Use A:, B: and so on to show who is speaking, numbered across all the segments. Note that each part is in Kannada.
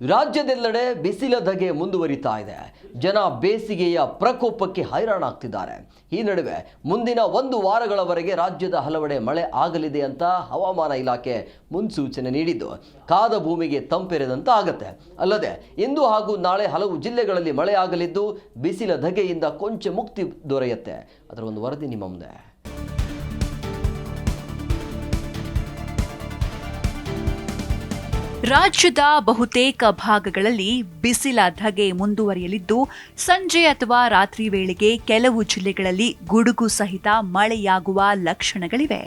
A: ರಾಜ್ಯದೆಲ್ಲೆಡೆ ಬಿಸಿಲ ಧಗೆ ಮುಂದುವರಿತಾ ಇದೆ. ಜನ ಬೇಸಿಗೆಯ ಪ್ರಕೋಪಕ್ಕೆ ಹೈರಾಣಾಗ್ತಿದ್ದಾರೆ. ಈ ನಡುವೆ ಮುಂದಿನ 1 ವಾರಗಳವರೆಗೆ ರಾಜ್ಯದ ಹಲವೆಡೆ ಮಳೆ ಆಗಲಿದೆ ಅಂತ ಹವಾಮಾನ ಇಲಾಖೆ ಮುನ್ಸೂಚನೆ ನೀಡಿದ್ದು, ಕಾದ ಭೂಮಿಗೆ ತಂಪೆರೆದಂತ ಆಗುತ್ತೆ. ಅಲ್ಲದೆ ಇಂದು ಹಾಗೂ ನಾಳೆ ಹಲವು ಜಿಲ್ಲೆಗಳಲ್ಲಿ ಮಳೆ ಆಗಲಿದ್ದು, ಬಿಸಿಲ ಧಗೆಯಿಂದ ಕೊಂಚ ಮುಕ್ತಿ ದೊರೆಯುತ್ತೆ. ಅದರ ಒಂದು ವರದಿ ನಿಮ್ಮ ಮುಂದೆ.
B: ರಾಜ್ಯದ ಬಹುತೇಕ ಭಾಗಗಳಲ್ಲಿ ಬಿಸಿಲ ಧಗೆ ಮುಂದುವರಿಯಲಿದ್ದು, ಸಂಜೆ ಅಥವಾ ರಾತ್ರಿ ವೇಳೆಗೆ ಕೆಲವು ಜಿಲ್ಲೆಗಳಲ್ಲಿ ಗುಡುಗು ಸಹಿತ ಮಳೆಯಾಗುವ ಲಕ್ಷಣಗಳಿವೆ.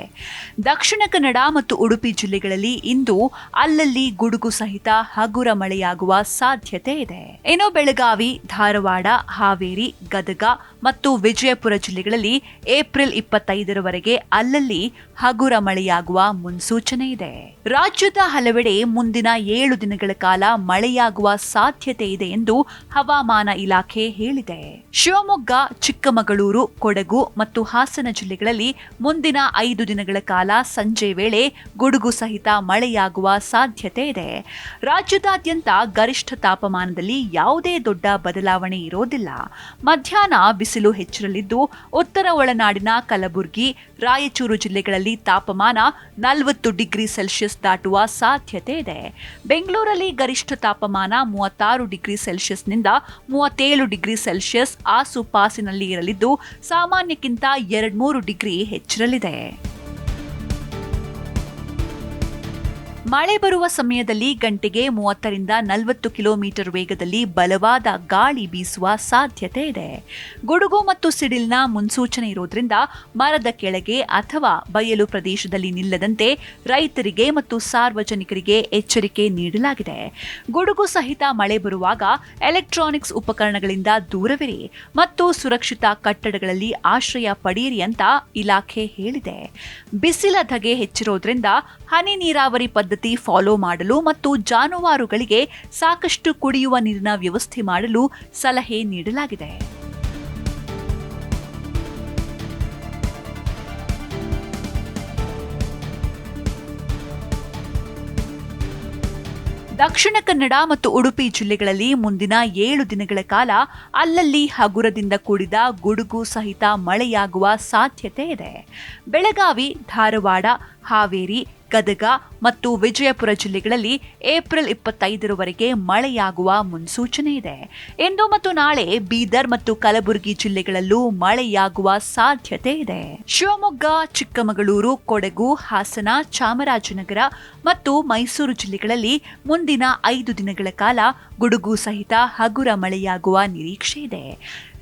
B: ದಕ್ಷಿಣ ಕನ್ನಡ ಮತ್ತು ಉಡುಪಿ ಜಿಲ್ಲೆಗಳಲ್ಲಿ ಇಂದು ಅಲ್ಲಲ್ಲಿ ಗುಡುಗು ಸಹಿತ ಹಗುರ ಮಳೆಯಾಗುವ ಸಾಧ್ಯತೆ ಇದೆ. ಇನ್ನು ಬೆಳಗಾವಿ, ಧಾರವಾಡ, ಹಾವೇರಿ, ಗದಗ ಮತ್ತು ವಿಜಯಪುರ ಜಿಲ್ಲೆಗಳಲ್ಲಿ ಏಪ್ರಿಲ್ 25ರವರೆಗೆ ಅಲ್ಲಲ್ಲಿ ಹಗುರ ಮಳೆಯಾಗುವ ಮುನ್ಸೂಚನೆ ಇದೆ. ರಾಜ್ಯದ ಹಲವೆಡೆ ಮುಂದಿನ 7 ದಿನಗಳ ಕಾಲ ಮಳೆಯಾಗುವ ಸಾಧ್ಯತೆ ಇದೆ ಎಂದು ಹವಾಮಾನ ಇಲಾಖೆ ಹೇಳಿದೆ. ಶಿವಮೊಗ್ಗ, ಚಿಕ್ಕಮಗಳೂರು, ಕೊಡಗು ಮತ್ತು ಹಾಸನ ಜಿಲ್ಲೆಗಳಲ್ಲಿ ಮುಂದಿನ 5 ದಿನಗಳ ಕಾಲ ಸಂಜೆ ವೇಳೆ ಗುಡುಗು ಸಹಿತ ಮಳೆಯಾಗುವ ಸಾಧ್ಯತೆ ಇದೆ. ರಾಜ್ಯದಾದ್ಯಂತ ಗರಿಷ್ಠ ತಾಪಮಾನದಲ್ಲಿ ಯಾವುದೇ ದೊಡ್ಡ ಬದಲಾವಣೆ ಇರೋದಿಲ್ಲ. ಮಧ್ಯಾಹ್ನ ಬಿಸಿಲು ಹೆಚ್ಚಿರಲಿದ್ದು, ಉತ್ತರ ಒಳನಾಡಿನ ಕಲಬುರಗಿ, ರಾಯಚೂರು ಜಿಲ್ಲೆಗಳಲ್ಲಿ ತಾಪಮಾನ 40 ಡಿಗ್ರಿ ಸೆಲ್ಸಿಯಸ್ ದಾಟುವ ಸಾಧ್ಯತೆ ಇದೆ. ಬೆಂಗಳೂರಲ್ಲಿ ಗರಿಷ್ಠ ತಾಪಮಾನ 36 ಡಿಗ್ರಿ ಸೆಲ್ಸಿಯಸ್ನಿಂದ 37 ಡಿಗ್ರಿ ಸೆಲ್ಸಿಯಸ್ ಆಸುಪಾಸಿನಲ್ಲಿ ಇರಲಿದ್ದು, ಸಾಮಾನ್ಯಕ್ಕಿಂತ 2-3 ಡಿಗ್ರಿ ಹೆಚ್ಚಿರಲಿದೆ. ಮಳೆ ಬರುವ ಸಮಯದಲ್ಲಿ ಗಂಟೆಗೆ 30ರಿಂದ 40 ಕಿಲೋಮೀಟರ್ ವೇಗದಲ್ಲಿ ಬಲವಾದ ಗಾಳಿ ಬೀಸುವ ಸಾಧ್ಯತೆ ಇದೆ. ಗುಡುಗು ಮತ್ತು ಸಿಡಿಲಿನ ಮುನ್ಸೂಚನೆ ಇರೋದ್ರಿಂದ ಮರದ ಕೆಳಗೆ ಅಥವಾ ಬಯಲು ಪ್ರದೇಶದಲ್ಲಿ ನಿಲ್ಲದಂತೆ ರೈತರಿಗೆ ಮತ್ತು ಸಾರ್ವಜನಿಕರಿಗೆ ಎಚ್ಚರಿಕೆ ನೀಡಲಾಗಿದೆ. ಗುಡುಗು ಸಹಿತ ಮಳೆ ಬರುವಾಗ ಎಲೆಕ್ಟ್ರಾನಿಕ್ಸ್ ಉಪಕರಣಗಳಿಂದ ದೂರವಿರಿ ಮತ್ತು ಸುರಕ್ಷಿತ ಕಟ್ಟಡಗಳಲ್ಲಿ ಆಶ್ರಯ ಪಡೆಯಿರಿ ಅಂತ ಇಲಾಖೆ ಹೇಳಿದೆ. ಬಿಸಿಲ ಧಗೆ ಹೆಚ್ಚಿರೋದ್ರಿಂದ ಹನಿ ನೀರಾವರಿ ಪದ್ಧತಿ ಫಾಲೋ ಮಾಡಲು ಮತ್ತು ಜಾನುವಾರುಗಳಿಗೆ ಸಾಕಷ್ಟು ಕುಡಿಯುವ ನೀರಿನ ವ್ಯವಸ್ಥೆ ಮಾಡಲು ಸಲಹೆ ನೀಡಲಾಗಿದೆ. ದಕ್ಷಿಣ ಕನ್ನಡ ಮತ್ತು ಉಡುಪಿ ಜಿಲ್ಲೆಗಳಲ್ಲಿ ಮುಂದಿನ 7 ದಿನಗಳ ಕಾಲ ಅಲ್ಲಲ್ಲಿ ಹಗುರದಿಂದ ಕೂಡಿದ ಗುಡುಗು ಸಹಿತ ಮಳೆಯಾಗುವ ಸಾಧ್ಯತೆ ಇದೆ. ಬೆಳಗಾವಿ, ಧಾರವಾಡ, ಹಾವೇರಿ, ಗದಗ ಮತ್ತು ವಿಜಯಪುರ ಜಿಲ್ಲೆಗಳಲ್ಲಿ ಏಪ್ರಿಲ್ 25ರವರೆಗೆ ಮಳೆಯಾಗುವ ಮುನ್ಸೂಚನೆ ಇದೆ. ಇಂದು ಮತ್ತು ನಾಳೆ ಬೀದರ್ ಮತ್ತು ಕಲಬುರಗಿ ಜಿಲ್ಲೆಗಳಲ್ಲೂ ಮಳೆಯಾಗುವ ಸಾಧ್ಯತೆ ಇದೆ. ಶಿವಮೊಗ್ಗ, ಚಿಕ್ಕಮಗಳೂರು, ಕೊಡಗು, ಹಾಸನ, ಚಾಮರಾಜನಗರ ಮತ್ತು ಮೈಸೂರು ಜಿಲ್ಲೆಗಳಲ್ಲಿ ಮುಂದಿನ 5 ದಿನಗಳ ಕಾಲ ಗುಡುಗು ಸಹಿತ ಹಗುರ ಮಳೆಯಾಗುವ ನಿರೀಕ್ಷೆ ಇದೆ.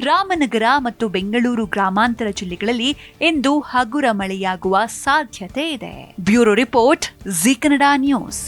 B: ರಾಮನಗರ ಮತ್ತು ಬೆಂಗಳೂರು ಗ್ರಾಮಾಂತರ ಜಿಲ್ಲೆಗಳಲ್ಲಿ ಇಂದು ಹಗುರ ಮಳೆಯಾಗುವ ಸಾಧ್ಯತೆ ಇದೆ. Bureau report, Zee Kannada news.